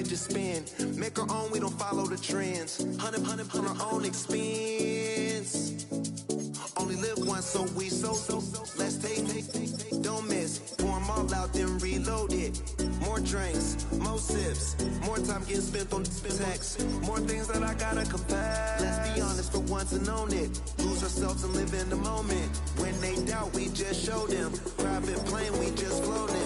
just spend. Make our own, we don't follow the trends. Hundred on our own expense. Only live once, so we so let's take, don't miss. Pour 'em all out, then reload it. More drinks, more sips, more time getting spent on text. More things that I gotta confess. Let's be honest for once and own it. Lose ourselves and live in the moment. When they doubt, we just show them. Private plane, we just floating.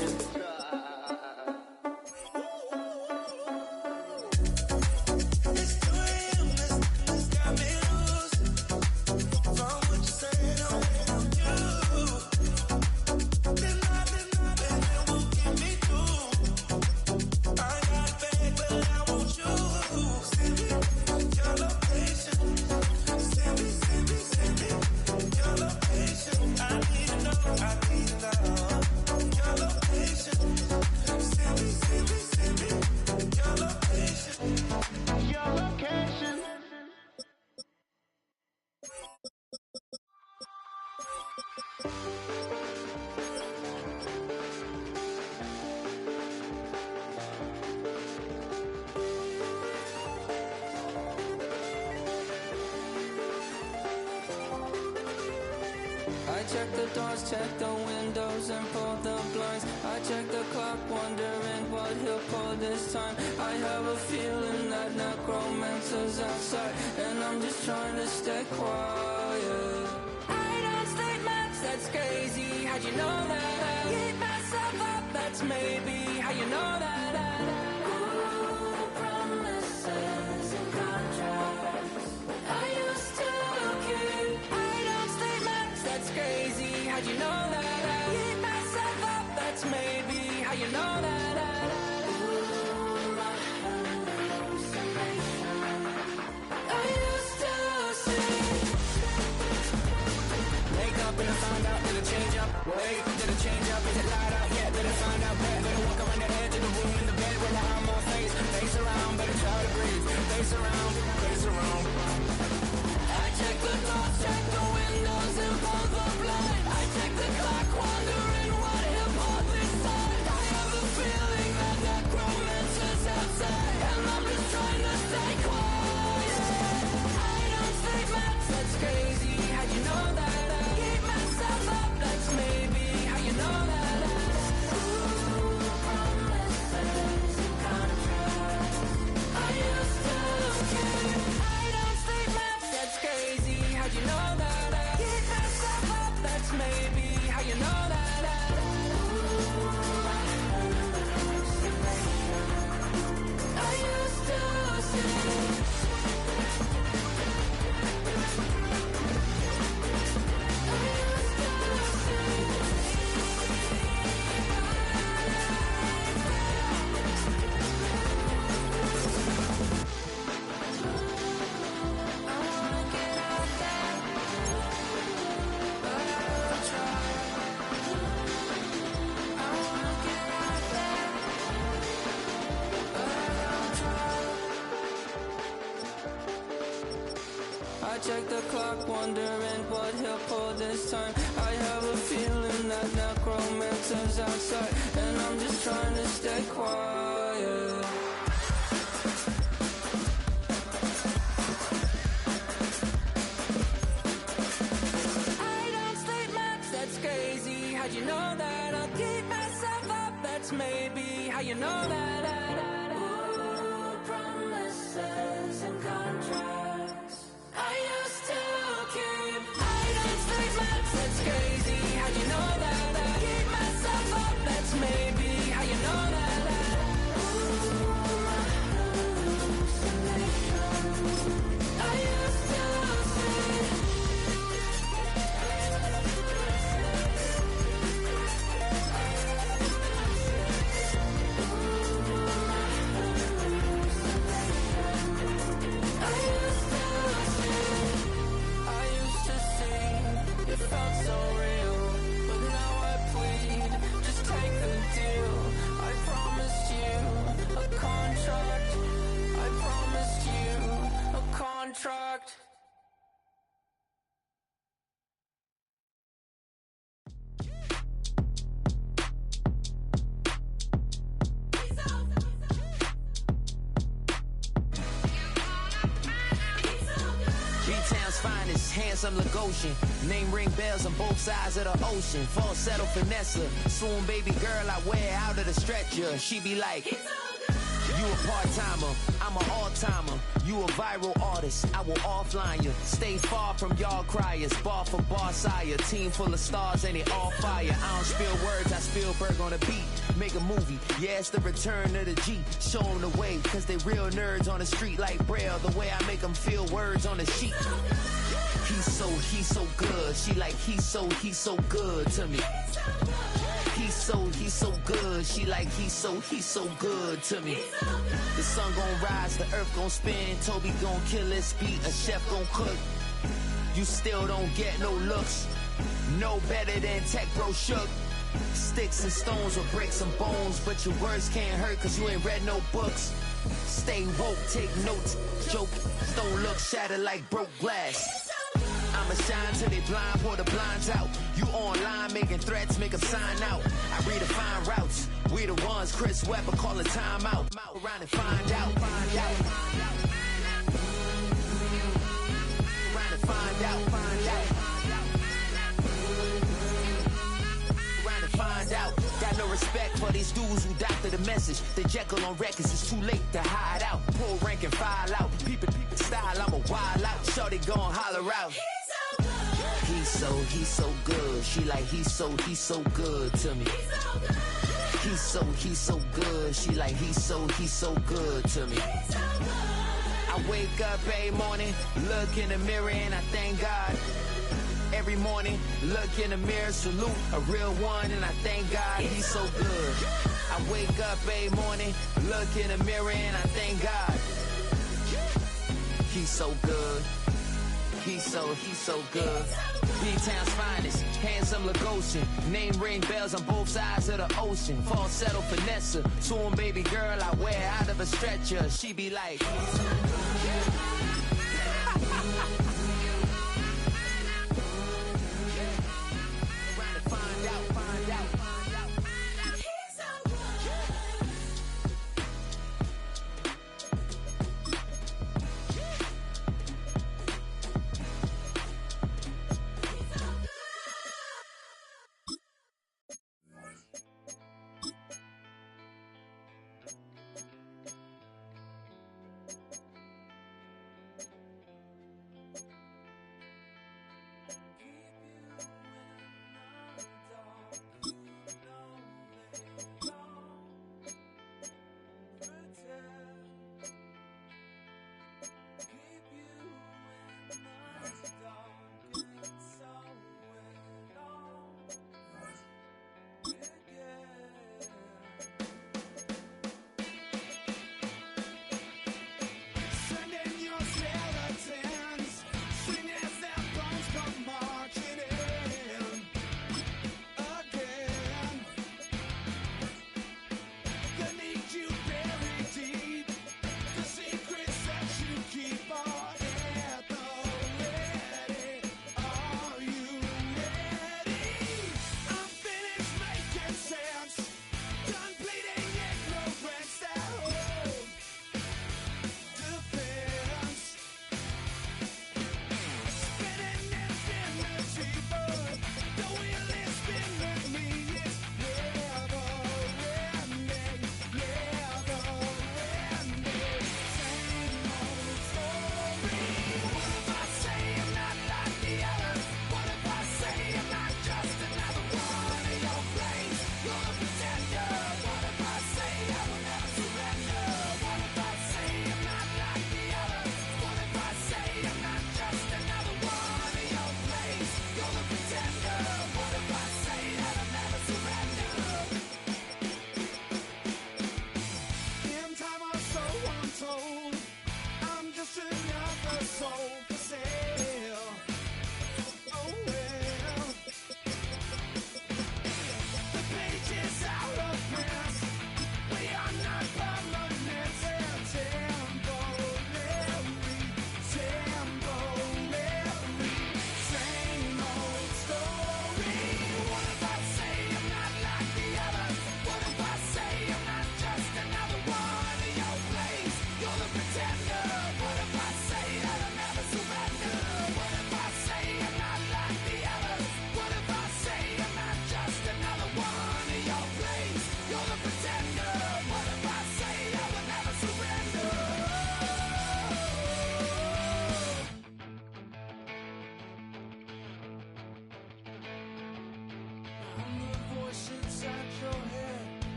I check the doors, check the windows and pull the blinds. I check the clock, wondering what he'll pull this time. I have a feeling that necromancer's outside, and I'm just trying to stay quiet. I don't state much, that's crazy, how'd you know that? I keep myself up, that's maybe how you know that. Ooh, promises and contracts I used to keep. I don't state much, that's crazy, how'd you know that? I keep myself up, that's maybe how you know that. Ooh, my hallucination I used to see. Wake up and I found out, did it change up? Wait, did it change up? Is it light out yet? Did it find out bad? Better walk around the edge of the room in the bed with my arm on face. Face around, better try to breathe. Face around, face around. I check the doors, check the windows and pull the blind. I check the clock, wondering what he'll pull this time. I have a feeling that necromancer's outside, and I'm just trying to stay quiet. I don't say much, that's crazy, how'd you know that? I keep myself up, that's maybe how you know that. Ooh, promises and contracts I used to keep. I don't say much, that's crazy, how'd you know that? I keep myself up, that's maybe how you know that. Ooh, my hallucination I used to see. I check the clock, wondering what he'll pull this time. I have a feeling that necromancer's outside, and I'm just trying to stay quiet. I don't state much, that's crazy, how'd you know that? I'll keep myself up, that's maybe how you know that. Ooh, promises and contracts I used to keep. I don't state much, that's crazy, how'd you know that? I keep myself up, that's maybe how you know that. Ooh, my hallucination I used to see. Ooh, my handsome Lagosian. Name ring bells on both sides of the ocean. Falsetto finesse, swoon baby girl I wear out of the stretcher. She be like, you a part-timer, I'm an all-timer. You a viral artist, I will offline you. Stay far from y'all criers, bar for bar sire. Team full of stars and they all fire. I don't spill words, I spill Berg on a beat. Make a movie, yeah, it's the return of the G. Show them the way, cause they real nerds on the street like Braille. The way I make them feel words on the sheet. He's so good. She like, he's so good to me. He's so good. She like, he's so good to me. The sun gon' rise, the earth gon' spin. Toby gon' kill this beat, a chef gon' cook. You still don't get no looks. No better than Tech Bro Shook. Sticks and stones will break some bones, but your words can't hurt cause you ain't read no books. Stay woke, take notes, joke, don't look shattered like broke glass. I'ma shine till they blind, pour the blinds out. You online making threats, make them sign out. I redefine routes, we the ones Chris Webber call a timeout. Around and find out, find out. Around and find out, find out. Around and find out. Got no respect for these dudes who doctor the message. The Jekyll on records, it's too late to hide out. Pull rank and file out. Peep style, I'm a wild out. Shorty gon' holler out. He's so good. She like, he's so good to me. He's so good. She like, he's so good to me. I wake up every morning, look in the mirror and I thank God. Every morning, look in the mirror, salute a real one and I thank God he's so good. I wake up every morning, look in the mirror and I thank God. He's so good. He's so good. B-Town's finest, handsome Lagosian. Name ring bells on both sides of the ocean. Falsetto finesse, swoon baby girl I wear out of a stretcher. She be like,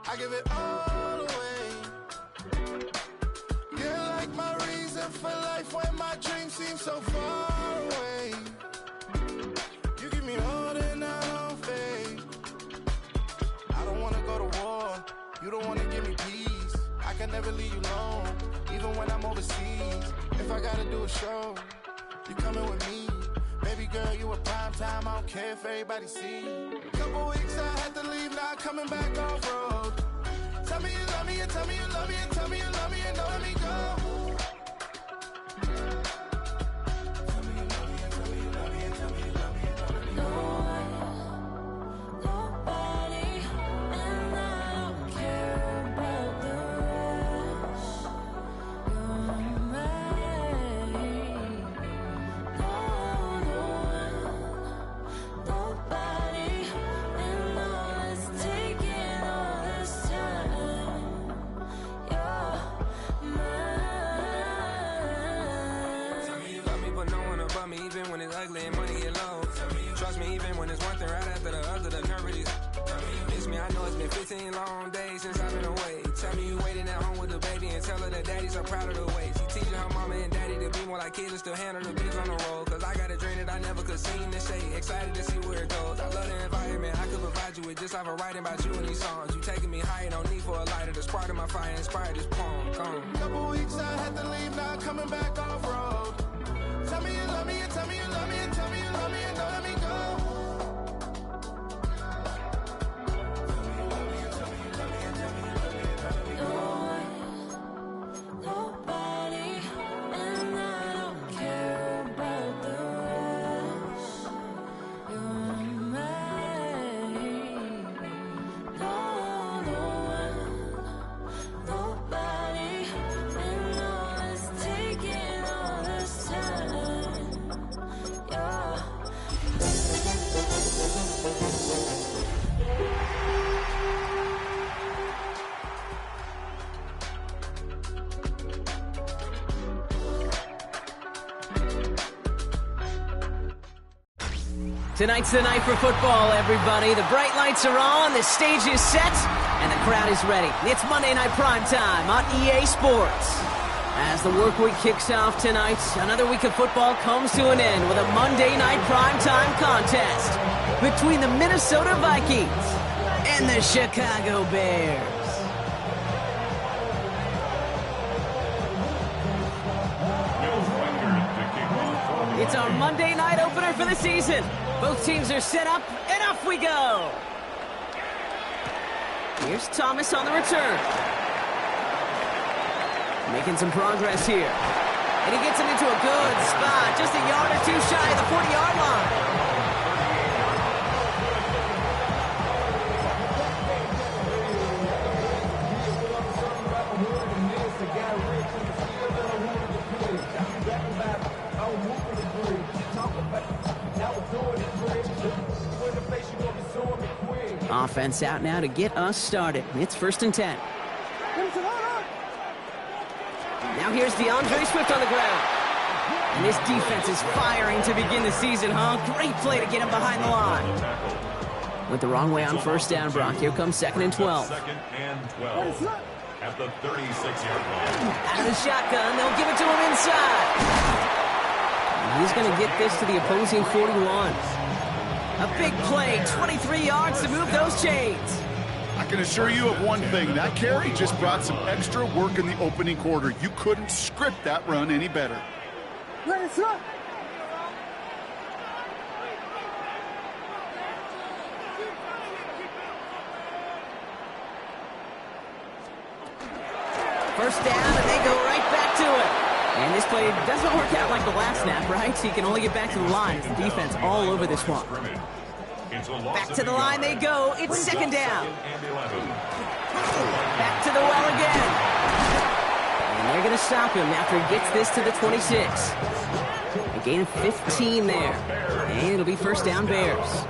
I give it all away. You're like my reason for life when my dreams seem so far away. You give me all that I don't fade. I don't wanna go to war. You don't wanna give me peace. I can never leave you alone, even when I'm overseas. If I gotta do a show, you coming with me. Baby girl, you a prime time. I don't care if everybody see. Couple weeks I had to leave, now coming back off road. Tell me you love me, and tell me you love me, and tell me you love me, and don't let me go. Tell me you love me, and tell me you love me, and tell me you love me, and don't let me go. Nobody, and I don't care about the rest. You're mine. Nobody, and all is taking all this time. You're mine. Tell me you love me, but no one above me, even when it's ugly and money get low. Trust me, even when it's one thing right after the other, the nerve really. Tell me you miss me, I know it's been 15 long days since I've been away. Tell me you waiting at home with the baby and tell her that daddy's so proud of the way. She teaching her mama and daddy to be more like kids and still handle the biz on the road. Cause I got a dream that I never could seem to say. Excited to see where it goes. I love the environment, I could provide you with just like I'm writing about you in these songs. You taking me higher, no need for a lighter. The spark of my fire inspired this poem. Come. Couple weeks I had to leave, now coming back off road. Tell me you love me, and tell me you love me, and tell me you love me, and don't let me go. Tell me you love me, and tell me you love me, and tell me you love me, and don't let me go. Nobody, and I don't care about the rest. You're mine. Nobody, and all is taking all this time. Yeah. Tonight's the night for football, everybody. The bright lights are on, the stage is set, and the crowd is ready. It's Monday Night Primetime on EA Sports. As the work week kicks off tonight, another week of football comes to an end with a Monday Night Primetime contest between the Minnesota Vikings and the Chicago Bears. It's our Monday night opener for the season. Both teams are set up, and off we go. Here's Thomas on the return. Making some progress here. And he gets it into a good spot, just a yard or two shy of the 40-yard line. Offense out now to get us started. It's 1st and 10. Now here's DeAndre Swift on the ground. And this defense is firing to begin the season, huh? Great play to get him behind the line. Went the wrong way on 1st down, Brock. Here comes 2nd and 12. 2nd and 12 at the 36-yard line. Out of the shotgun, they'll give it to him inside. And he's going to get this to the opposing 41. A big play, 23 yards to move those chains. I can assure you of one thing. That carry just brought some extra work in the opening quarter. You couldn't script that run any better. First down, and they go right back to it. And this play doesn't work out like the last snap, right? So you can only get back to the line. It's the defense all over this one. Back to the line they go. It's 2nd down. Back to the well again. And they're going to stop him after he gets this to the 26. A gain of 15 there. And it'll be 1st down Bears.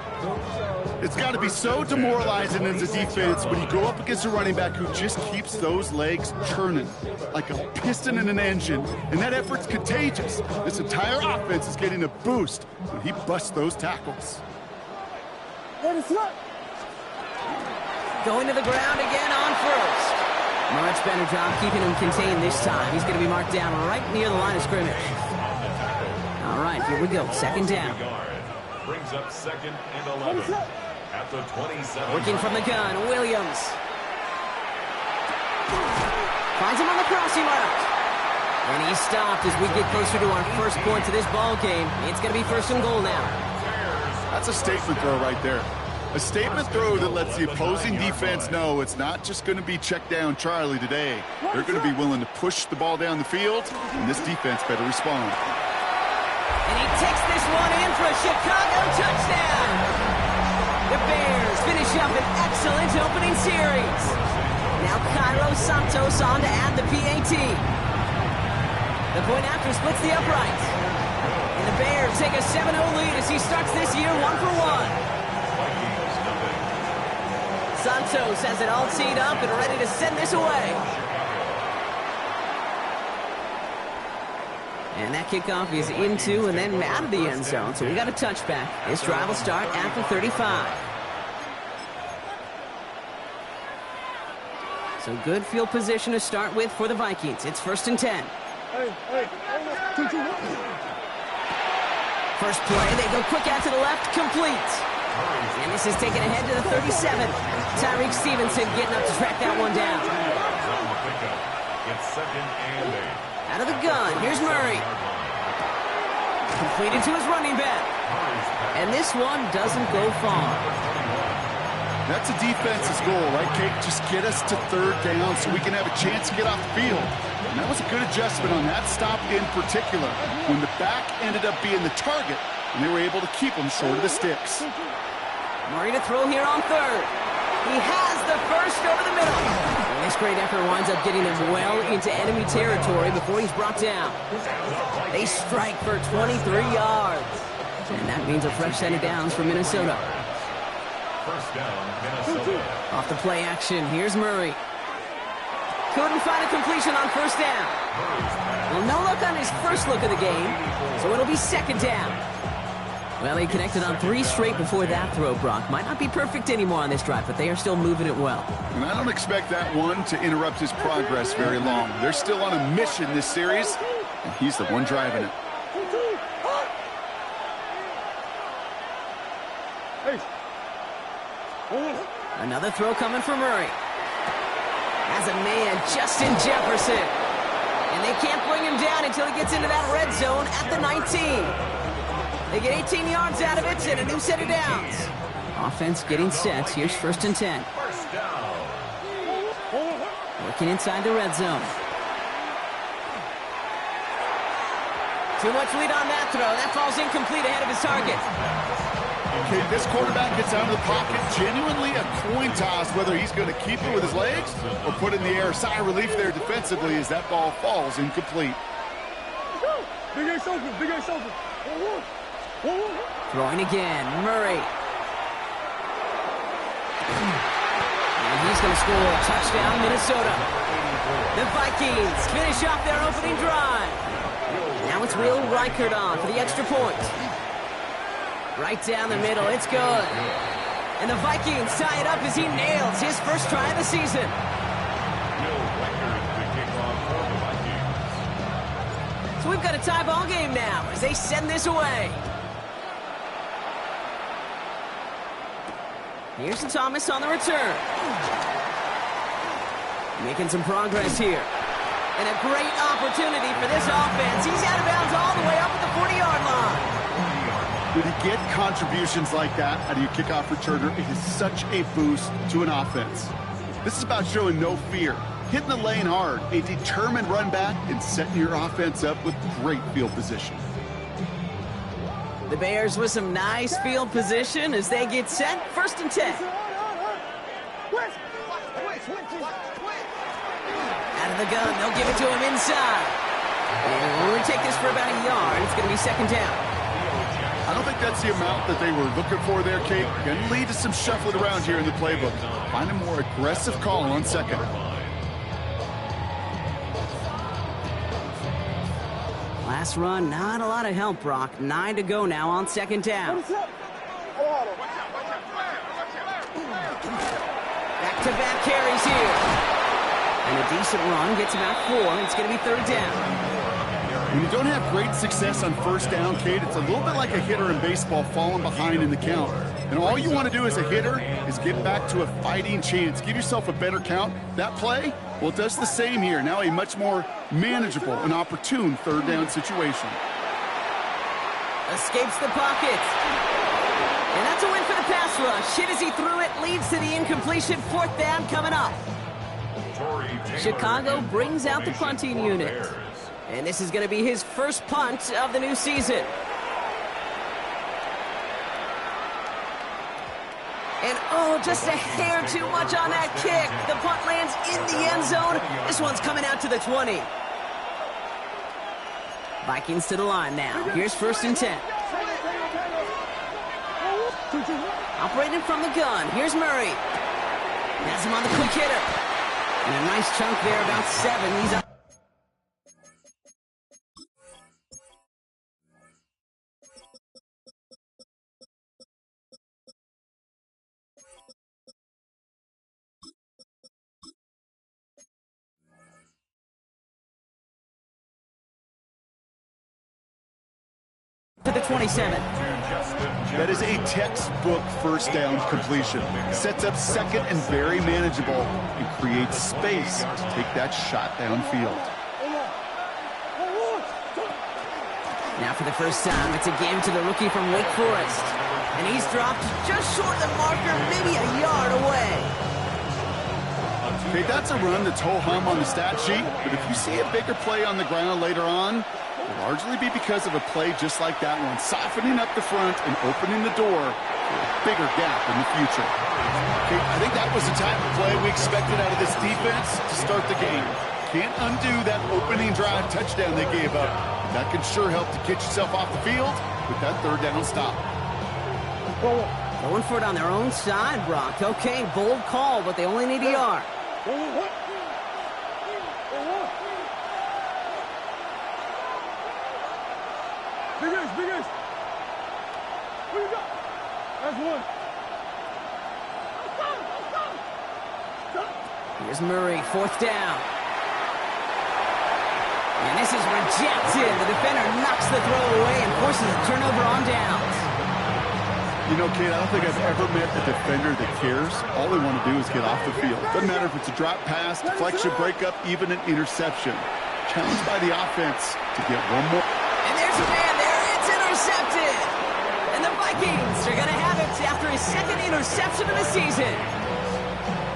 It's got to be so demoralizing as a defense when you go up against a running back who just keeps those legs churning like a piston in an engine, and that effort's contagious. This entire offense is getting a boost when he busts those tackles. Going to the ground again on first. Much better job keeping him contained this time. He's going to be marked down right near the line of scrimmage. All right, here we go. Second down. Brings up 2nd and 11 at the 27. Working from the gun, Williams. Finds him on the crossing route. And he's stopped as we get closer to our first point to this ball game. It's going to be 1st and goal now. That's a statement throw right there. A statement throw that lets the opposing defense know it's not just going to be check down Charlie today. They're going to be willing to push the ball down the field, and this defense better respond. And he takes this one in for a Chicago touchdown. The Bears finish up an excellent opening series. Now Cairo Santos on to add the PAT. The point after splits the uprights. And the Bears take a 7-0 lead as he starts this year 1-for-1. Santos has it all teed up and ready to send this away. And that kickoff is into and then out of the end zone, so we got a touchback. This drive will start at the 35. So good field position to start with for the Vikings. It's 1st and 10. First play, they go quick out to the left, complete. And this is taken ahead to the 37. Tyreek Stevenson getting up to track that one down. It's 2nd and 8. Out of the gun, here's Murray. Completed to his running back. And this one doesn't go far. That's a defense's goal, right, Kate? Just get us to 3rd down so we can have a chance to get off the field. And that was a good adjustment on that stop in particular, when the back ended up being the target, and they were able to keep him short of the sticks. Murray to throw here on 3rd. He has the first over the middle. And this great effort winds up getting him well into enemy territory before he's brought down. They strike for 23 yards. And that means a fresh set of downs for Minnesota. 1st down, Minnesota. Off the play action, here's Murray. Couldn't find a completion on 1st down. Well, no luck on his first look of the game, so it'll be 2nd down. Well, he connected on 3 straight before that throw, Brock. Might not be perfect anymore on this drive, but they are still moving it well. And I don't expect that one to interrupt his progress very long. They're still on a mission this series, and he's the one driving it. Another throw coming for Murray. Has a man, Justin Jefferson. And they can't bring him down until he gets into that red zone at the 19. They get 18 yards out of it and a new set of downs. Offense getting set. Here's 1st and 10. First down. Working inside the red zone. Too much lead on that throw. That falls incomplete ahead of his target. Okay, this quarterback gets out of the pocket, genuinely a coin toss whether he's going to keep it with his legs or put it in the air. Sigh of relief there defensively as that ball falls incomplete. Big Ace open, Big Ace open. Throwing again, Murray. And he's going to score a touchdown, Minnesota. The Vikings finish off their opening drive. Now it's Will Reichert on for the extra point. Right down the middle, it's good. And the Vikings tie it up as he nails his first try of the season. So we've got a tie ball game now as they send this away. Here's Thomas on the return. Making some progress here. And a great opportunity for this offense. He's out of bounds all the way up at the 40-yard line. When you get contributions like that out of your kickoff returner, it is such a boost to an offense. This is about showing no fear, hitting the lane hard, a determined run back, and setting your offense up with great field position. The Bears with some nice field position as they get set. 1st and 10. Out of the gun, they'll give it to him inside. And we'll only take this for about a yard. It's going to be 2nd down. I don't think that's the amount that they were looking for there, Kate. Going to lead to some shuffling around here in the playbook. Find a more aggressive call on second. Last run, not a lot of help, Brock. 9 to go now on second down. Back-to-back carries here. And a decent run gets about 4. It's going to be third down. When you don't have great success on first down, Kate, it's a little bit like a hitter in baseball falling behind in the count. And all you want to do as a hitter is get back to a fighting chance. Give yourself a better count. That play, well, it does the same here. Now a much more manageable and opportune third down situation. Escapes the pocket. And that's a win for the pass rush. Hit as he threw it, leads to the incompletion. Fourth down coming up. Chicago brings out the punting unit. And this is going to be his first punt of the new season. And oh, just a hair too much on that kick. The punt lands in the end zone. This one's coming out to the 20. Vikings to the line now. Here's first and 10. Operating from the gun. Here's Murray. Has him on the quick hitter. And a nice chunk there, about 7. He's up. To the 27. That is a textbook first down completion. Sets up second and very manageable and creates space to take that shot downfield. Now for the first time, it's a game to the rookie from Wake Forest. And he's dropped just short of the marker, maybe a yard away. Okay, that's a run that's ho-hum on the stat sheet, but if you see a bigger play on the ground later on, it'll largely be because of a play just like that one, softening up the front and opening the door for a bigger gap in the future. Okay, I think that was the type of play we expected out of this defense to start the game. Can't undo that opening drive touchdown they gave up. That can sure help to get yourself off the field with that third down stop. Going for it on their own side, Brock. Okay, bold call, but they only need a yard. Big Ace. What you got? That's one. Here's Murray, fourth down. And this is rejected. The defender knocks the throw away and forces a turnover on downs. You know, Kate, I don't think I've ever met a defender that cares. All they want to do is get off the field. Doesn't matter if it's a drop pass, deflection, breakup, even an interception. Challenged by the offense to get one more. And there's a man there. It's intercepted. And the Vikings are going to have it after his second interception of the season.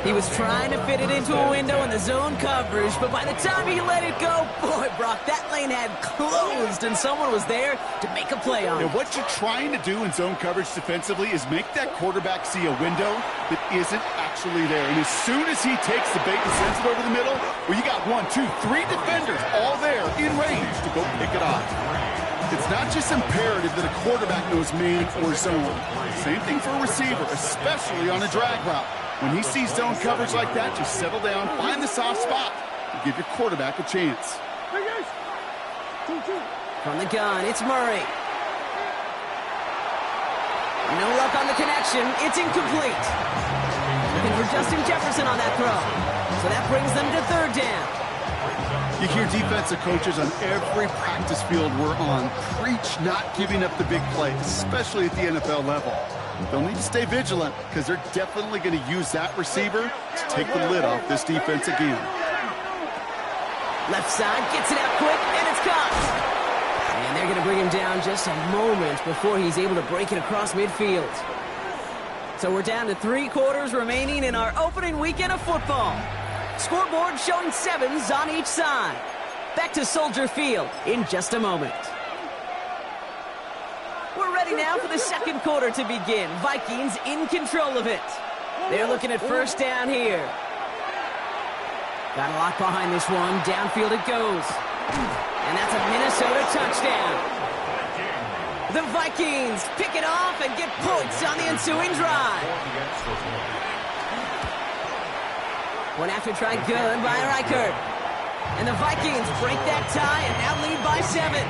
He was trying to fit it into a window in the zone coverage, but by the time he let it go, boy, Brock, that lane had closed, and someone was there to make a play on it. And what you're trying to do in zone coverage defensively is make that quarterback see a window that isn't actually there. And as soon as he takes the bait and sends it over the middle, well, you got 1, 2, 3 defenders all there in range to go pick it off. It's not just imperative that a quarterback knows man or zone. Same thing for a receiver, especially on a drag route. When he sees zone coverage like that, just settle down, find the soft spot, and give your quarterback a chance. From the gun, it's Murray. No luck on the connection. It's incomplete. Looking for Justin Jefferson on that throw. So that brings them to third down. You hear defensive coaches on every practice field we're on preach not giving up the big play, especially at the NFL level. They'll need to stay vigilant because they're definitely going to use that receiver to take the lid off this defense again. Left side, gets it out quick, and it's caught. And they're going to bring him down just a moment before he's able to break it across midfield. So we're down to 3 quarters remaining in our opening weekend of football. Scoreboard showing 7s on each side. Back to Soldier Field in just a moment. We're ready now for the second quarter to begin. Vikings in control of it. They're looking at first down here. Got a lot behind this one. Downfield it goes. And that's a Minnesota touchdown. The Vikings pick it off and get points on the ensuing drive. One after try good by Reichert. And the Vikings break that tie and now lead by 7.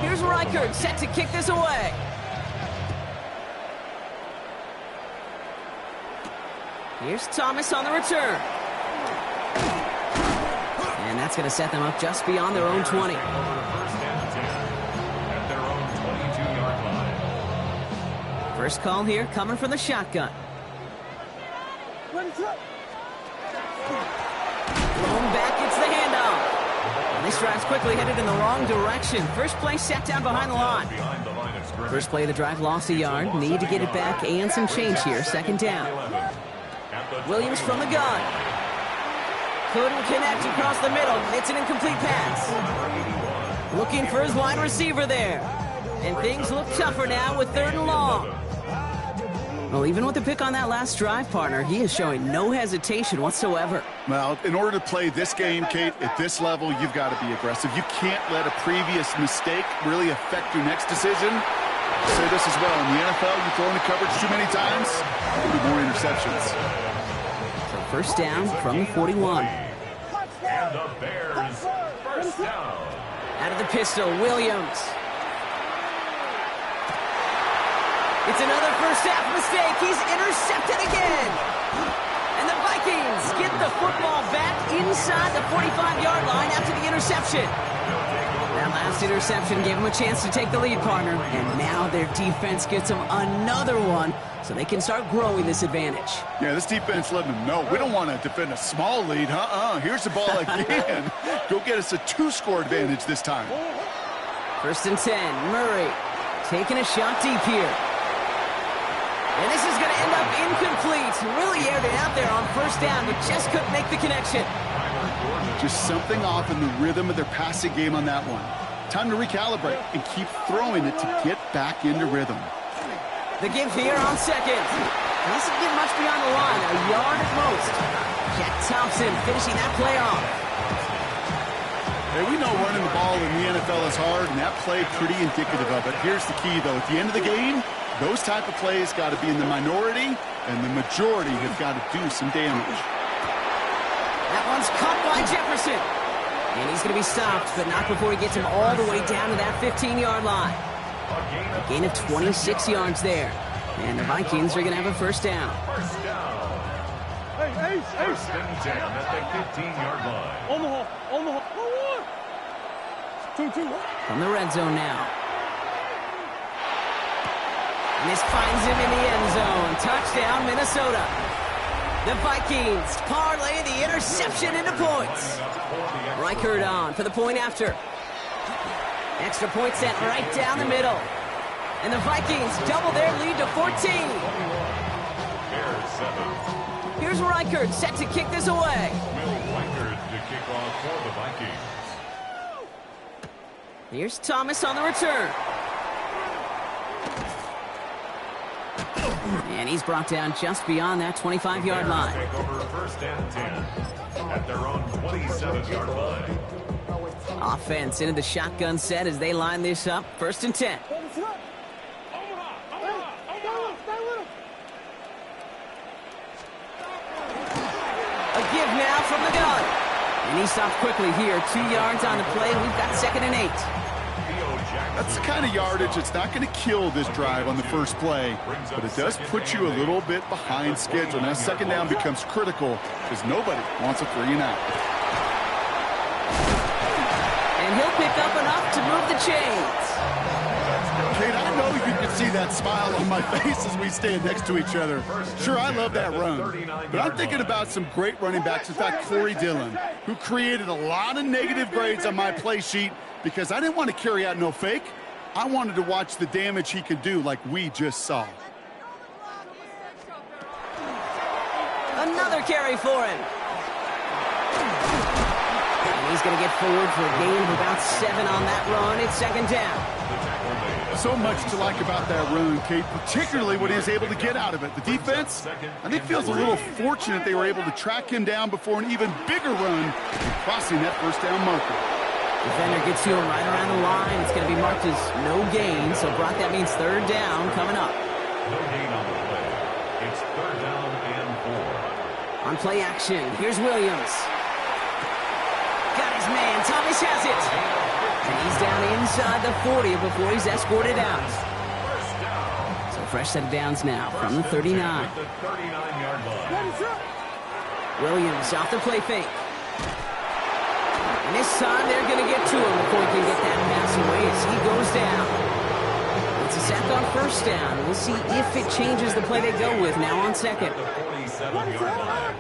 Here's Reichert set to kick this away. Here's Thomas on the return. And that's going to set them up just beyond their own 20. First call here coming from the shotgun. Blown back, it's the handoff. And this drive's quickly headed in the wrong direction. First play set down behind the line. First play of the drive lost a yard. Need to get it back and some change here. Second down. Williams from the gun. Couldn't connect across the middle. It's an incomplete pass. Looking for his wide receiver there. And things look tougher now with 3rd and long. Well, even with the pick on that last drive, partner, he is showing no hesitation whatsoever. Well, in order to play this game, Kate, at this level, you've got to be aggressive. You can't let a previous mistake really affect your next decision. I'll say this as well. In the NFL, you throw into coverage too many times, there'll be more interceptions. So first down from the 41. And the Bears, first down. Out of the pistol, Williams. It's another first half mistake. He's intercepted again. And the Vikings get the football back inside the 45-yard line after the interception. That last interception gave them a chance to take the lead, partner. And now their defense gets them another one so they can start growing this advantage. Yeah, this defense letting them know we don't want to defend a small lead. Here's the ball again. Go get us a 2-score advantage this time. First and 10, Murray taking a shot deep here. And this is going to end up incomplete. Really aired it out there on first down, but just couldn't make the connection. Just something off in the rhythm of their passing game on that one. Time to recalibrate and keep throwing it to get back into rhythm. The give here on second. Doesn't get much beyond the line, a yard at most. Jack Thompson finishing that play off. Hey, we know running the ball in the NFL is hard, and that play pretty indicative of it. Here's the key, though. At the end of the game, those type of plays got to be in the minority, and the majority have got to do some damage. That one's caught by Jefferson. And he's going to be stopped, but not before he gets him all the way down to that 15-yard line. A gain of 26 yards there. And the Vikings are going to have a first down. First down. First and 10 at the 15-yard line. On the hole. On the hole. 2-2. From the red zone now. And this finds him in the end zone. Touchdown, Minnesota. The Vikings parlay the interception into points. Reichert on for the point after. Extra point set right down the middle. And the Vikings double their lead to 14. Bears 7. Here's Reichert set to kick this away. Reichert to kick off for the Vikings. Here's Thomas on the return. And he's brought down just beyond that 25-yard line. Take over first and 10 at their own 27-yard line. Offense into the shotgun set as they line this up. First and 10. A give now from the gun. And he stops quickly here. 2 yards on the play. We've got second and 8. That's the kind of yardage that's not going to kill this drive on the first play, but it does put you a little bit behind schedule. Now, second down becomes critical because nobody wants a 3 and out. And he'll pick up enough to move the chains. Kate, I know you can see that smile on my face as we stand next to each other. Sure, I love that run, but I'm thinking about some great running backs. In fact, Corey Dillon, who created a lot of negative grades on my play sheet because I didn't want to carry out no fake. I wanted to watch the damage he could do like we just saw. Another carry for him. And he's going to get forward for a gain of about 7 on that run. It's second down. So much to like about that run, Kate, particularly what he was able to get out of it. The defense, I think, feels a little fortunate they were able to track him down before an even bigger run, crossing that first down marker. Defender gets to him right around the line. It's going to be marked as no gain, so Brock, that means third down coming up. No gain on the play. It's third down and 4. On play action, here's Williams. Got his man, Thomas has it. And he's down inside the 40 before he's escorted out. So fresh set of downs now from the 39. At the 39-yard line. Williams off the play fake. And this time they're going to get to him before he can get that pass away as he goes down. It's a sack on first down. We'll see if it changes the play they go with now on second. The 47-yard line.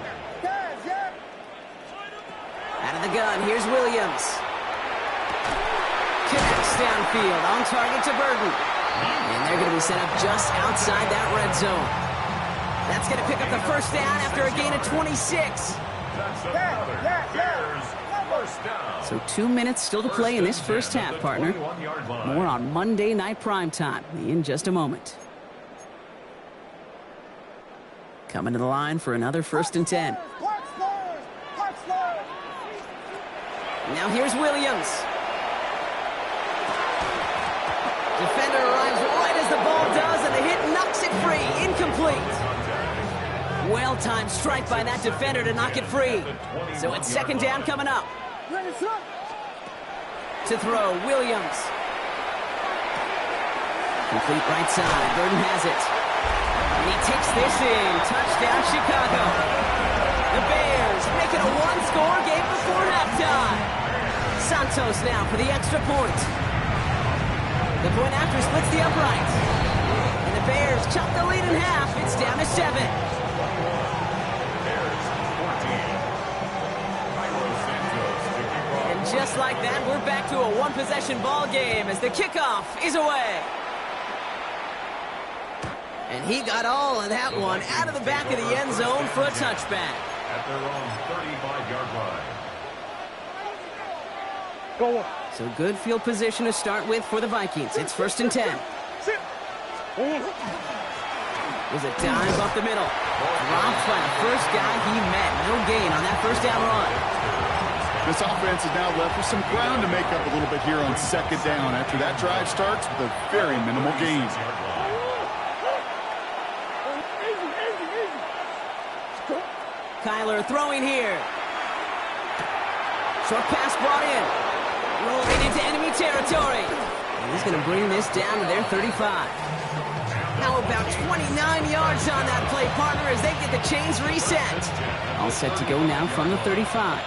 Out of the gun, here's Williams. Connects downfield, on target to Burton. And they're going to be set up just outside that red zone. That's going to pick up the first down after a gain of 26. That's another Bears first down. So 2 minutes still to play in this first half, partner. More on Monday Night Primetime in just a moment. Coming to the line for another 1st and 10. Now here's Williams. Defender arrives right as the ball does, and the hit knocks it free. Incomplete. Well-timed strike by that defender to knock it free. So it's second down coming up. To throw, Williams. Complete right side. Burton has it. And he takes this in. Touchdown, Chicago. The Bears make it a one-score game before halftime. Santos now for the extra point. The point after splits the upright. And the Bears chop the lead in half. It's down to 7. And just like that, we're back to a one-possession ball game as the kickoff is away. And he got all of that one out of the back of the end zone for a touchback. At their own 35-yard line. Go. So good field position to start with for the Vikings. It's 1st and 10. Was a dive up the middle. Dropped by the first guy he met. No gain on that first down run. This offense is now left with some ground to make up a little bit here on second down after that drive starts with a very minimal gain. Kyler throwing here. Short pass brought in. Rolling into enemy territory. And he's going to bring this down to their 35. How about 29 yards on that play, partner, as they get the chains reset. All set to go now from the 35.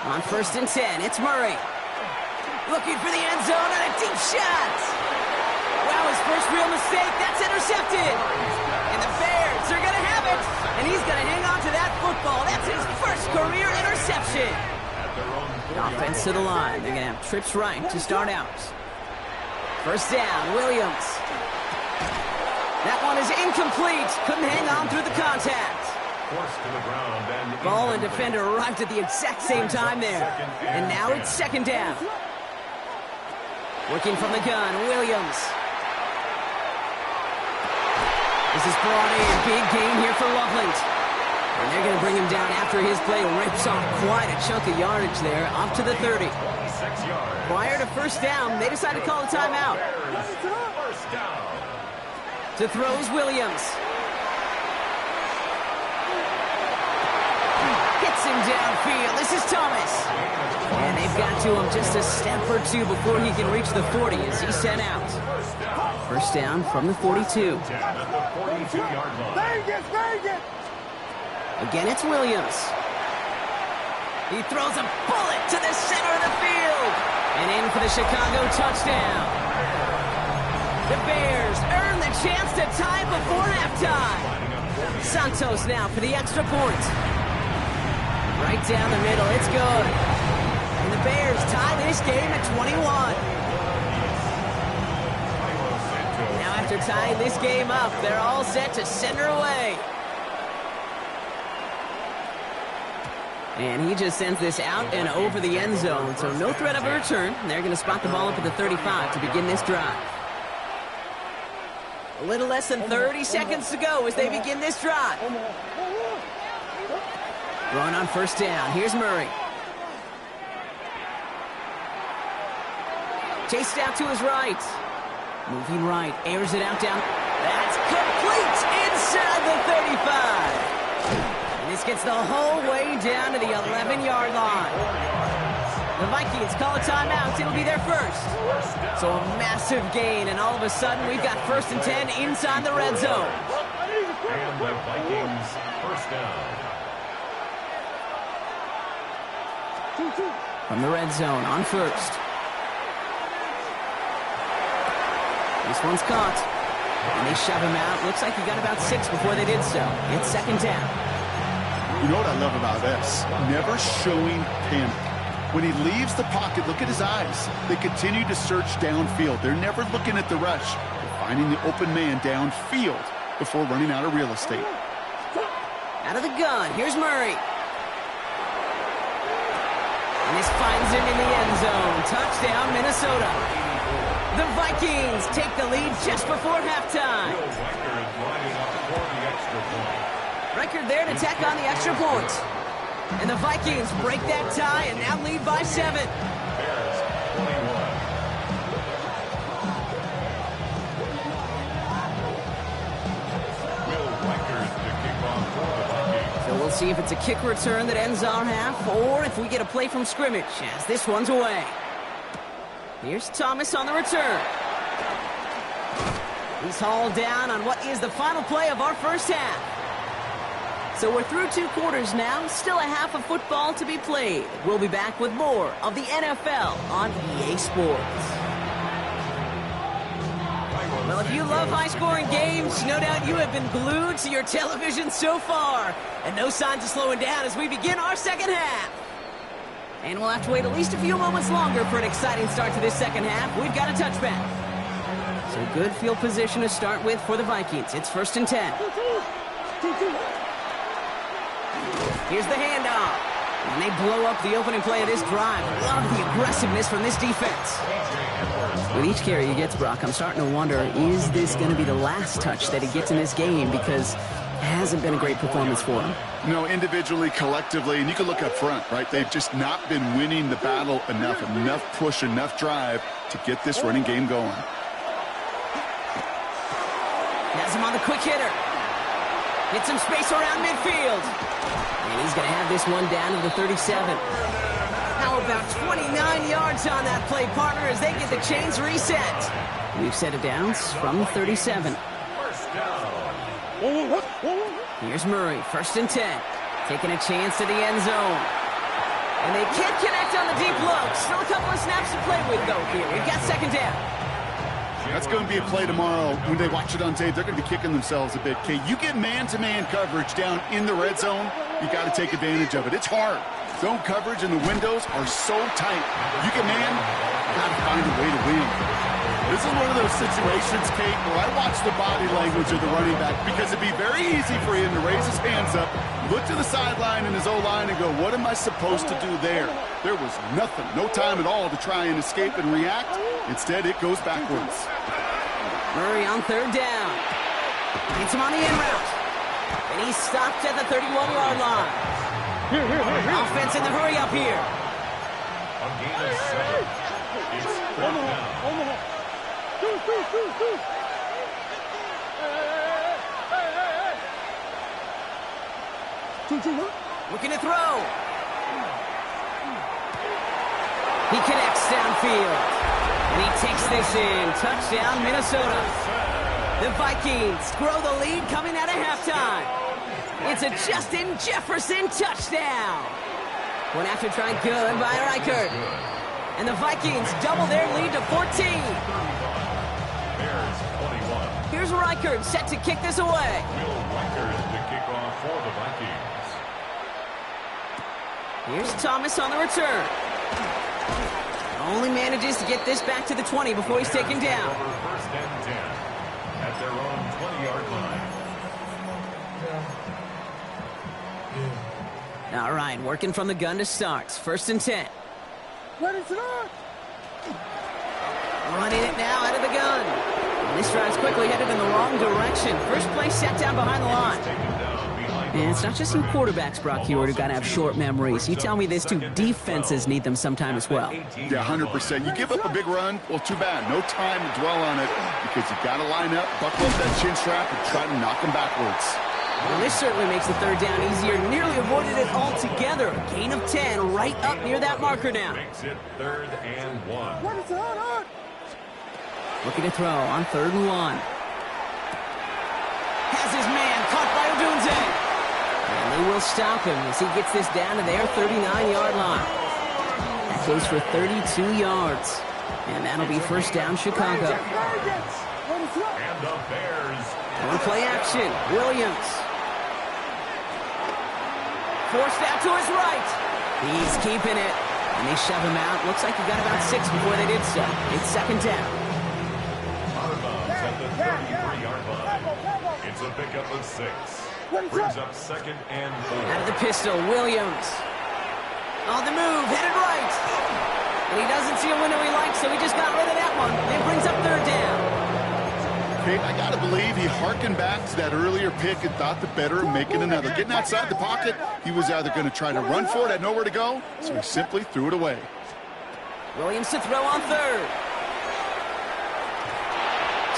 On 1st and 10, it's Murray. Looking for the end zone and a deep shot. Wow, his first real mistake. That's intercepted. And the Bears are going to have it. And he's going to hang on to that football. That's his first career interception. Offense to the line. They're going to have trips right to start out. First down, Williams. That one is incomplete. Couldn't hang on through the contact. Forced to the ground and Ball and defender arrived at the exact same time there. And now it's second down. Working from the gun, Williams. This is brought in. Big gain here for Loveland. And they're going to bring him down after his play rips off quite a chunk of yardage there, up to the 30. 26 yards. Prior to first down, they decided to call a timeout. First down. To throws Williams. Gets him downfield. This is Thomas. And they've got to him just a step or two before he can reach the 40 as he's sent out. First down from the 42. At the 42-yard line. Vegas! Again, it's Williams. He throws a bullet to the center of the field. And in for the Chicago touchdown. The Bears earn the chance to tie before halftime. Santos now for the extra point. Right down the middle, it's good. And the Bears tie this game at 21. Now after tying this game up, they're all set to send her away. And he just sends this out and over the end zone, so no threat of a return. They're going to spot the ball up at the 35 to begin this drive. A little less than 30 seconds to go as they begin this drive. Throwing on first down. Here's Murray. Chased out to his right. Moving right. Airs it out down. That's complete inside the 35. And this gets the whole way down to the 11-yard line. The Vikings call a timeout. It'll be their first. So a massive gain, and all of a sudden we've got 1st and 10 inside the red zone. And the Vikings first down. From the red zone on first. This one's caught. And they shove him out. Looks like he got about 6 before they did so. It's 2nd down. You know what I love about this? Never showing panic. When he leaves the pocket, look at his eyes. They continue to search downfield. They're never looking at the rush. They're finding the open man downfield before running out of real estate. Out of the gun, here's Murray. And this finds him in the end zone. Touchdown, Minnesota. The Vikings take the lead just before halftime. Record there to tack on the extra point. And the Vikings break that tie and now lead by 7. Bears 21. Will Reichard to kick off for the Vikings. So we'll see if it's a kick return that ends our half or if we get a play from scrimmage as this one's away. Here's Thomas on the return. He's hauled down on what is the final play of our first half. So we're through 2 quarters now, still a half of football to be played. We'll be back with more of the NFL on EA Sports. Well, if you love high-scoring games, no doubt you have been glued to your television so far. And no signs of slowing down as we begin our second half. And we'll have to wait at least a few moments longer for an exciting start to this second half. We've got a touchback. So good field position to start with for the Vikings. It's 1st and 10. Here's the handoff. And they blow up the opening play of this drive. Love the aggressiveness from this defense. With each carry he gets, Brock, I'm starting to wonder, is this going to be the last touch that he gets in this game? Because it hasn't been a great performance for him. No, individually, collectively, and you can look up front, right? They've just not been winning the battle enough push, enough drive to get this running game going. Has him on the quick hitter. Get some space around midfield. And he's going to have this one down to the 37. How about 29 yards on that play, partner, as they get the chains reset. We've set it down from the 37. First down. Here's Murray, 1st and 10. Taking a chance to the end zone. And they can't connect on the deep low. Still a couple of snaps to play with, though, here. We've got 2nd down. That's going to be a play tomorrow. When they watch it on tape, they're going to be kicking themselves a bit. Okay, you get man-to-man coverage down in the red zone, you got to take advantage of it. It's hard. Zone coverage and the windows are so tight. You get man, got to find a way to win. This is one of those situations, Kate, where I watch the body language of the running back because it'd be very easy for him to raise his hands up, look to the sideline in his O-line and go, what am I supposed to do there? There was nothing, no time at all to try and escape and react. Instead, it goes backwards. Murray on 3rd down. Gets him on the in route. And he's stopped at the 31-yard line. Offense in the hurry up here. A gain of 7. It's 4th down. Looking to throw. He connects downfield. And he takes this in. Touchdown, Minnesota. The Vikings grow the lead coming out of halftime. It's a Justin Jefferson touchdown. One after trying good by Reichard. And the Vikings double their lead to 14. Bears 21. Here's Reichard set to kick this away. Will Reichard to kick off for the Vikings. Here's Thomas on the return. Only manages to get this back to the 20 before he's taken down. Over 1st and 10 at their own 20-yard line. All right, working from the gun to start. 1st and 10. Let it start. Running it now out of the gun. This drive's quickly headed in the wrong direction. First play set down behind the line. And it's not just you quarterbacks, Brock Heward, who got to have short memories. You tell me this too, defenses need them sometime as well. Yeah, 100%. You give up a big run, well, too bad. No time to dwell on it because you got to line up, buckle up that chin strap, and try to knock them backwards. Well, this certainly makes the third down easier. Nearly avoided it altogether. A gain of 10 right up near that marker now. Makes it 3rd and 1. Looking to throw on 3rd and 1. Has his man caught by Odunze. And they will stop him as he gets this down to their 39-yard line. That goes for 32 yards. And that'll be first down Chicago. And the Bears. On play action, Williams. Forced out to his right. He's keeping it. And they shove him out. Looks like he got about 6 before they did so. It's 2nd down. Out of bounds at the 33-yard line. It's a pickup of 6. Brings up 2nd and 4. Out of the pistol, Williams. On the move, headed right. And he doesn't see a window he likes, so he just got rid of that one. It brings up 3rd down. Kate, I got to believe he harkened back to that earlier pick and thought the better of making another. Getting outside the pocket, he was either going to try to run for it, had nowhere to go, so he simply threw it away. Williams to throw on 3rd.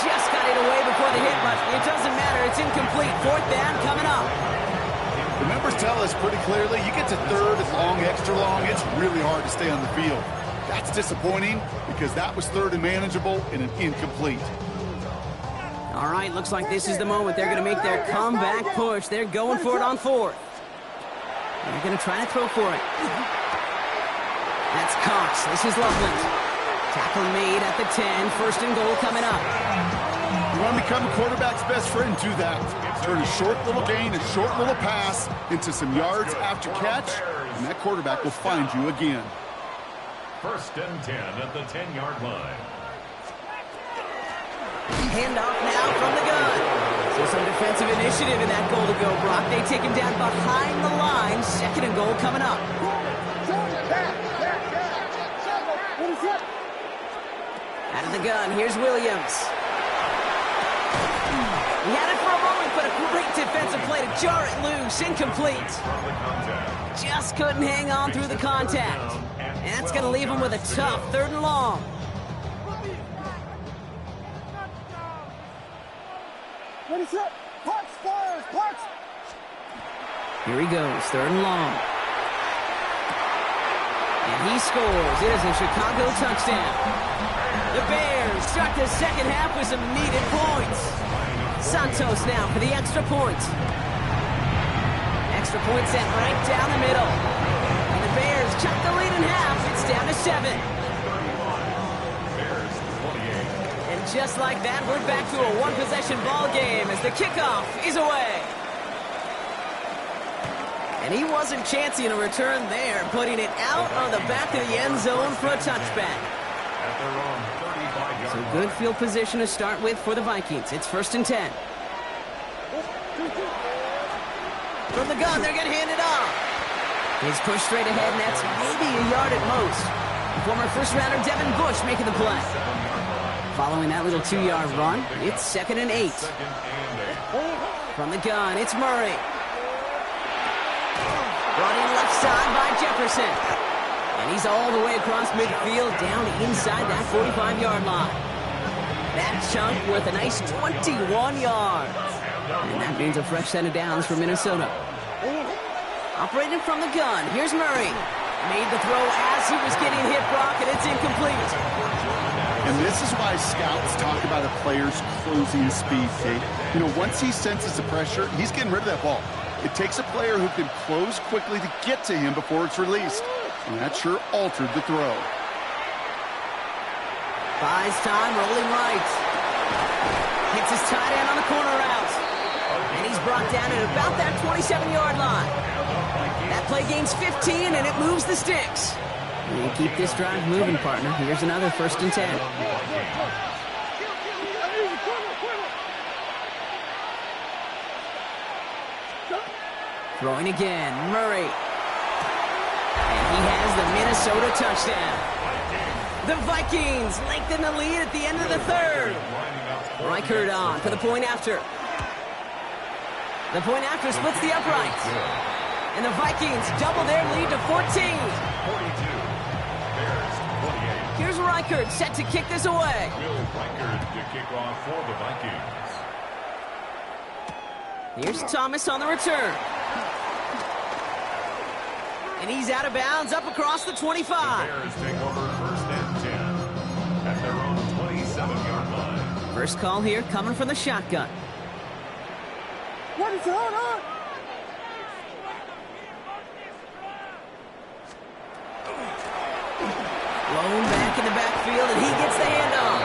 Just got it away before the hit, but it doesn't matter. It's incomplete. 4th down coming up. The numbers tell us pretty clearly, you get to 3rd and long, extra long, it's really hard to stay on the field. That's disappointing because that was 3rd and manageable and an incomplete. All right, looks like this is the moment. They're going to make their comeback push. They're going for it on 4th. They're going to try to throw for it. That's Cox. This is Loveland. Tackle made at the 10. 1st and goal coming up. You want to become a quarterback's best friend, do that. Turn a short little gain, a short little pass into some yards after catch, and that quarterback will find you again. 1st and 10 at the 10-yard line. Handoff now from the gun. So some defensive initiative in that goal to go, Brock. They take him down behind the line. 2nd and goal coming up. Out of the gun, here's Williams. He had it for a moment, but a great defensive play to jar it loose. Incomplete. Just couldn't hang on through the contact. And that's going to leave him with a tough 3rd and long. Here he goes, 3rd and long. And he scores. It is a Chicago touchdown. The Bears start the 2nd half with some needed points. Santos now for the extra point. Extra point sent right down the middle. And the Bears chuck the lead in half. It's down to 7. And just like that, we're back to a one-possession ball game as the kickoff is away. And he wasn't chancing a return there, putting it out on the back of the end zone for a touchback. So good field position to start with for the Vikings. It's 1st and 10. From the gun, they're going to hand it off. He's pushed straight ahead, and that's maybe a yard at most. Former first-rounder Devin Bush making the play. Following that little 2-yard run, it's 2nd and 8. From the gun, it's Murray. Brought in left side by Jefferson. And he's all the way across midfield down inside that 45-yard line. That chunk with a nice 21 yards. And that means a fresh set of downs for Minnesota. Operating from the gun, here's Murray. Made the throw as he was getting hit, Brock, and it's incomplete. And this is why scouts talk about a player's closing speed, Kate. You know, once he senses the pressure, he's getting rid of that ball. It takes a player who can close quickly to get to him before it's released. And that sure altered the throw. Buys time, rolling right. Hits his tight end on the corner route. And he's brought down at about that 27-yard line. That play gains 15, and it moves the sticks. You keep this drive moving, partner. Here's another 1st and 10. Throwing again, Murray. And he has the Minnesota touchdown. The Vikings lengthen the lead at the end of the 3rd. Reichert on for the point after. The point after splits the uprights. And the Vikings double their lead to 14. 42. Bears 28. Here's Reichert set to kick this away. Will Reichert to kick off for the Vikings. Here's Thomas on the return. And he's out of bounds up across the 25. The Bears take over first and 10 at their own 27-yard line. First call here coming from the shotgun. What is on? Blown back in the backfield, and he gets the handoff.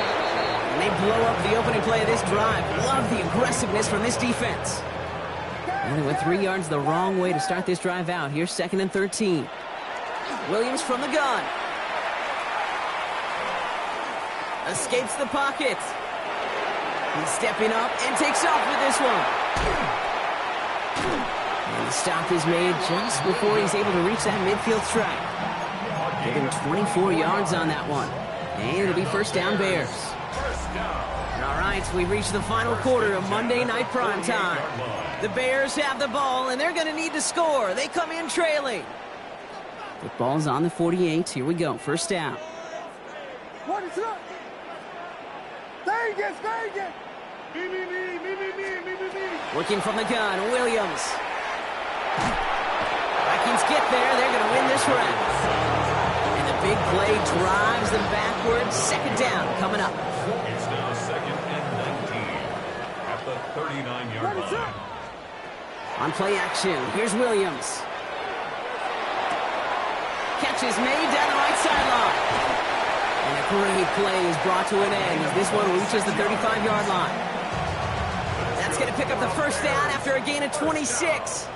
And they blow up the opening play of this drive. Love the aggressiveness from this defense. And they went 3 yards the wrong way to start this drive out. Here's 2nd and 13. Williams from the gun. Escapes the pocket. He's stepping up and takes off with this one. And the stop is made just before he's able to reach that midfield strike. Give him 24 yards on that one. And it'll be first down Bears. All right, we've reached the final quarter of Monday Night Primetime. The Bears have the ball, and they're going to need to score. They come in trailing. The ball's on the 48. Here we go. First down. What is up? Stay again. Me. Working from the gun, Williams. Vikings get there. They're going to win this round. And the big play drives them backwards. Second down coming up. It's now 2nd and 19 at the 39-yard line. On play action, here's Williams. Catch is made down the right sideline. And a great play is brought to an end as this one reaches the 35-yard line. That's going to pick up the first down after a gain of 26.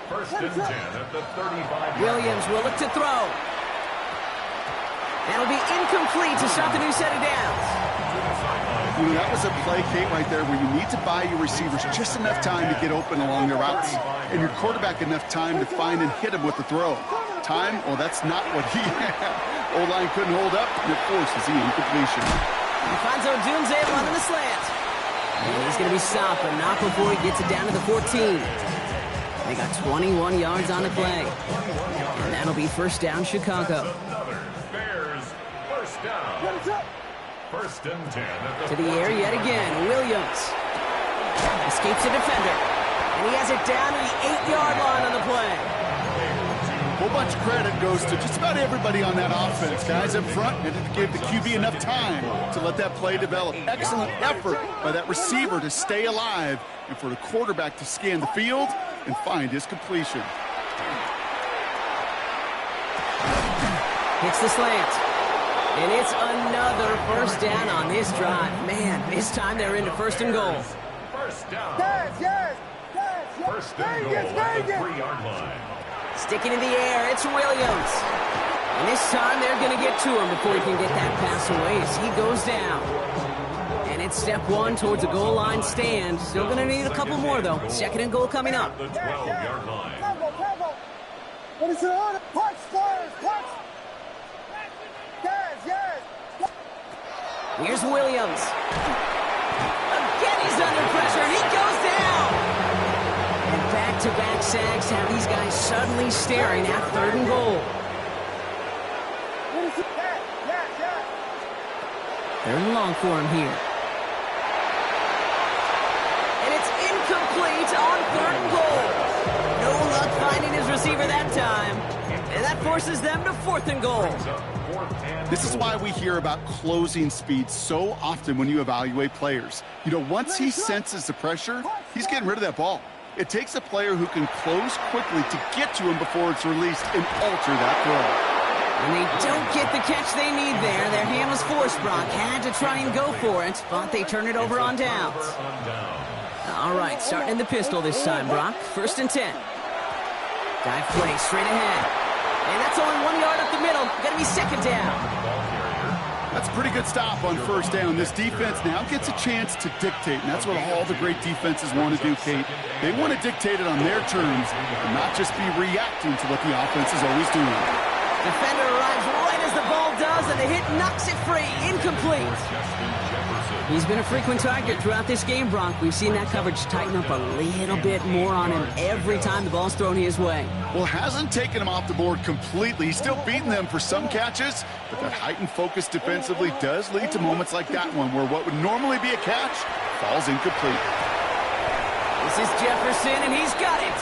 First and 10 at the 35-yard line. Williams will look to throw. That'll be incomplete to start the new set of downs. You know, that was a play, Kate, right there where you need to buy your receivers just enough time to get open along their routes, and your quarterback enough time to find and hit him with the throw. Time? Well, that's not what he had. O-line couldn't hold up, and it forces the incompletion. Alfonso Dunze running the slant. And he's going to be stopped, but not before he gets it down to the 14. They got 21 yards on the play. And that'll be first down, Chicago. Bears, first down. First and 10 at To the air yet again, Williams. Escapes a defender. And he has it down to the 8-yard line on the play. A whole bunch of credit goes to just about everybody on that offense. Guys up front needed to give the QB enough time to let that play develop. Excellent effort by that receiver to stay alive and for the quarterback to scan the field and find his completion. Hits the slant. And it's another first down on this drive. Man, this time they're into first and goal. First down. Yes. First and goal at the 3-yard line. Sticking in the air, it's Williams. And this time they're going to get to him before he can get that pass away as he goes down. And it's step one towards a goal line stand. Still going to need a couple more, though. Second and goal coming up. The 12-yard line. Tempo. What is it on? Punch, Stars, punch. Yes. Here's Williams. Again, he's under pressure, and he goes down. And back-to-back sacks have these guys suddenly staring at third and goal. What is it? Yes. Third and long for him here. And it's incomplete on third and goal. No luck finding his receiver that time. And that forces them to fourth and goal. This is why we hear about closing speed so often when you evaluate players. You know, once he senses the pressure, he's getting rid of that ball. It takes a player who can close quickly to get to him before it's released and alter that throw. And they don't get the catch they need there. Their hand was forced. Brock had to try and go for it, but they turn it over on downs. All right, starting in the pistol this time, Brock. First and 10. Dive play straight ahead. And that's only 1 yard up the middle. Got to be second down. That's a pretty good stop on first down. This defense now gets a chance to dictate, and that's what all the great defenses want to do, Kate. They want to dictate it on their terms and not just be reacting to what the offense is always doing. Defender arrives right as the ball does, and the hit knocks it free. Incomplete. He's been a frequent target throughout this game, Bronk. We've seen that coverage tighten up a little bit more on him every time the ball's thrown his way. Well, hasn't taken him off the board completely. He's still beating them for some catches, but that heightened focus defensively does lead to moments like that one where what would normally be a catch falls incomplete. This is Jefferson, and he's got it.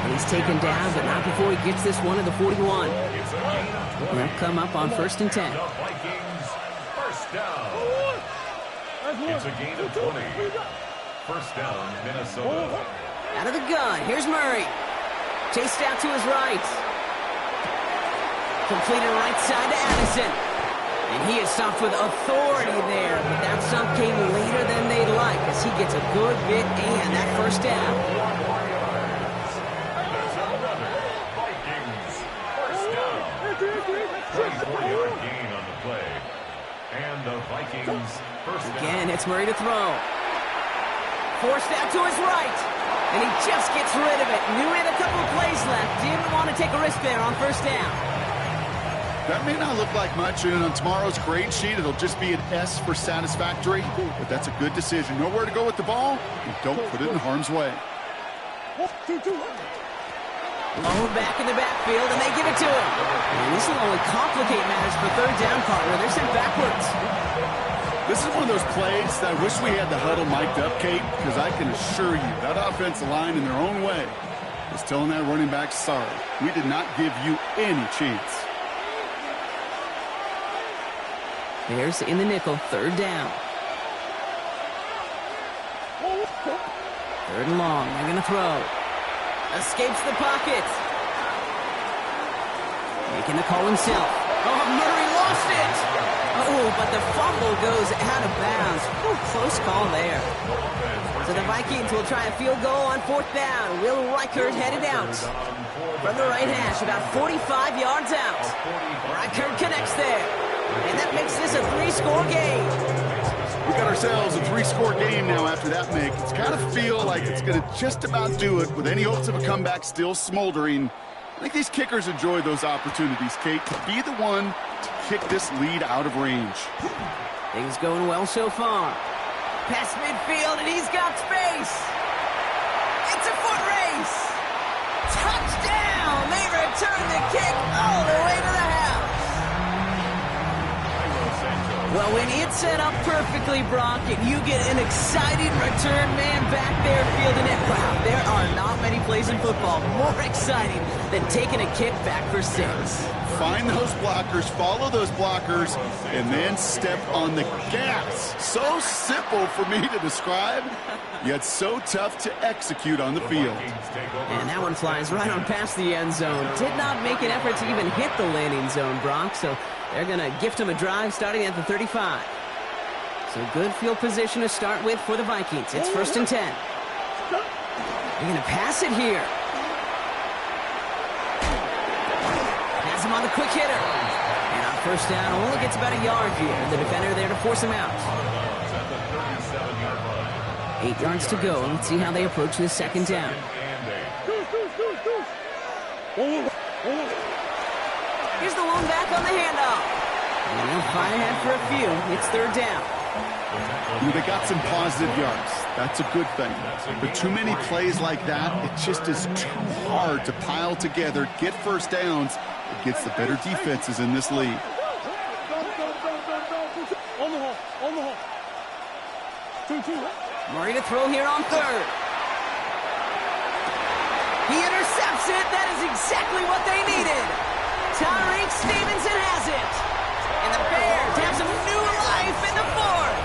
And he's taken down, but not before he gets this one to the 41. They'll come up on 1st and 10. The Vikings, first down. It's a gain of 20. First down, Minnesota. Out of the gun, here's Murray. Chased out to his right. Completed right side to Addison. And he is stopped with authority there, but that stop came later than they'd like as he gets a good bit and that first down. That's another Vikings, first down. 24-yard gain on the play. And the Vikings, first down. Again, it's Murray to throw. Forced out to his right. And he just gets rid of it. Knew he had a couple of plays left. Didn't want to take a risk there on first down. That may not look like much, and on tomorrow's grade sheet, it'll just be an S for satisfactory, but that's a good decision. Nowhere to go with the ball, and don't put it in harm's way. Low back in the backfield, and they give it to him. And this will only complicate matters for third down, partner. They're sent backwards. This is one of those plays that I wish we had the huddle mic'd up, Kate, because I can assure you that offensive line in their own way is telling that running back, sorry, we did not give you any chance. Bears in the nickel, third down. Third and long, they're going to throw. Escapes the pocket. Making the call himself. Oh, Murray lost it. Oh, but the fumble goes out of bounds. Ooh, close call there. So the Vikings will try a field goal on 4th down. Will Reichert headed out from the right hash, about 45 yards out. Reichert connects there. And that makes this a 3-score game. We got ourselves a 3-score game now after that make. It's got to feel like it's going to just about do it with any hopes of a comeback still smoldering. I think these kickers enjoy those opportunities, Kate, to be the one to kick this lead out of range. Things going well so far. Past midfield, and he's got space. It's a foot race. Touchdown! They return the kick all the way to the house. Well, when it's set up perfectly, Brock, and you get an exciting return man back there fielding it, wow, there are not many plays in football more exciting than taking a kick back for 6. Find those blockers, follow those blockers, and then step on the gas. So simple for me to describe, yet so tough to execute on the field. And that one flies right on past the end zone. Did not make an effort to even hit the landing zone, Brock, so they're going to gift him a drive starting at the 35. So good field position to start with for the Vikings. It's 1st and 10. They're going to pass it here. Pass him on the quick hitter. And on first down, only gets about a yard here. The defender there to force him out. 8 yards to go. Let's see how they approach this 2nd down. Here's the lone back on the handoff. And they'll find ahead for a few. It's 3rd down. They got some positive yards. That's a good thing. But too many plays like that, it just is too hard to pile together, get first downs against the better defenses in this league. Murray to throw here on 3rd. He intercepts it. That is exactly what they needed. Tyreek Stevenson has it. And the Bears have some new life in the 4th.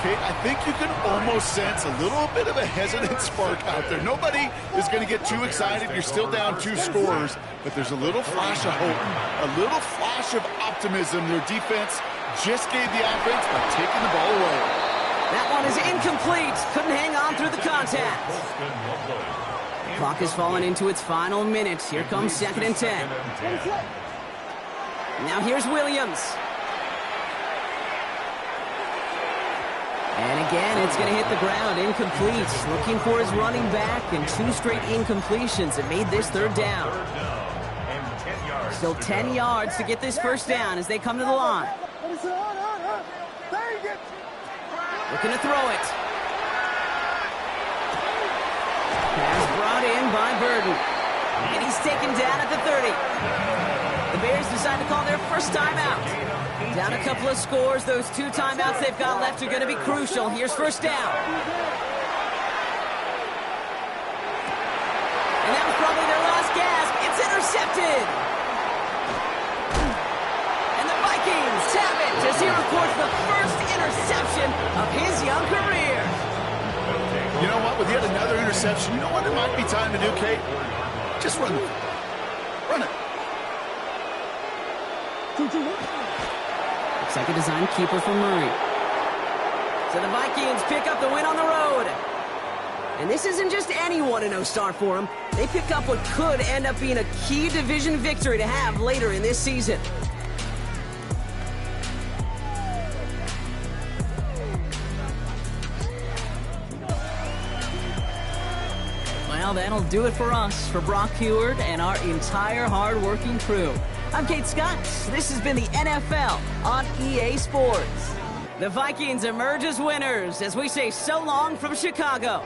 Okay, I think you can almost sense a little bit of a hesitant spark out there. Nobody is going to get too excited. You're still down 2 scores, but there's a little flash of hope, a little flash of optimism. Their defense just gave the offense by taking the ball away. That one is incomplete. Couldn't hang on through the contact. Clock has fallen into its final minutes. Here comes 2nd and 10. Now here's Williams. And again, it's going to hit the ground, incomplete. Looking for his running back, and 2 straight incompletions that made this 3rd down. Still 10 yards to get this first down as they come to the line. Looking to throw it. Pass brought in by Burden. And he's taken down at the 30. The Bears decide to call their first timeout. Down a couple of scores. Those 2 timeouts they've got left are going to be crucial. Here's first down. And that was probably their last gasp. It's intercepted. And the Vikings have it as he records the first interception of his young career. You know what? With yet another interception, you know what it might be time to do, Kate? Just run it. Run it. Looks like a design keeper for Murray. So the Vikings pick up the win on the road. And this isn't just any 1-0 start for them. They pick up what could end up being a key division victory to have later in this season. Well, that'll do it for us, for Brock Heward and our entire hard-working crew. I'm Kate Scott. This has been the NFL on EA Sports. The Vikings emerge as winners as we say so long from Chicago.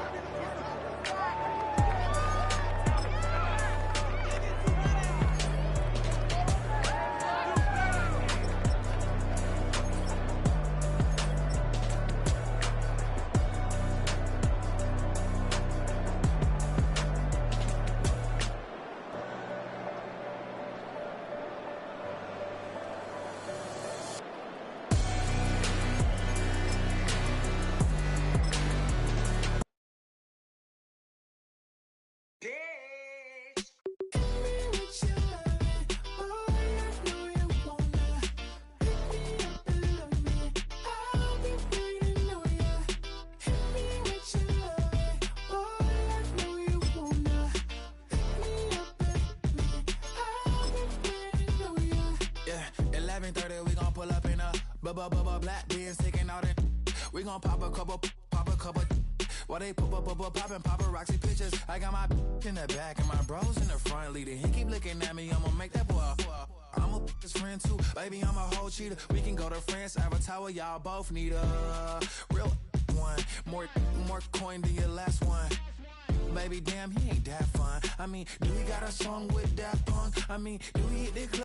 Black beans taking out it. We gon' pop a couple. While they poppin' paparazzi pictures. I got my in the back and my bros in the front leading. He keep looking at me, I'ma make that boy. I'm a his friend too, baby, I'm a whole cheater. We can go to France, Avatar, y'all both need a real one. More coin than your last one. Baby, damn, he ain't that fun. I mean, do he got a song with that punk? I mean, do he hit the club?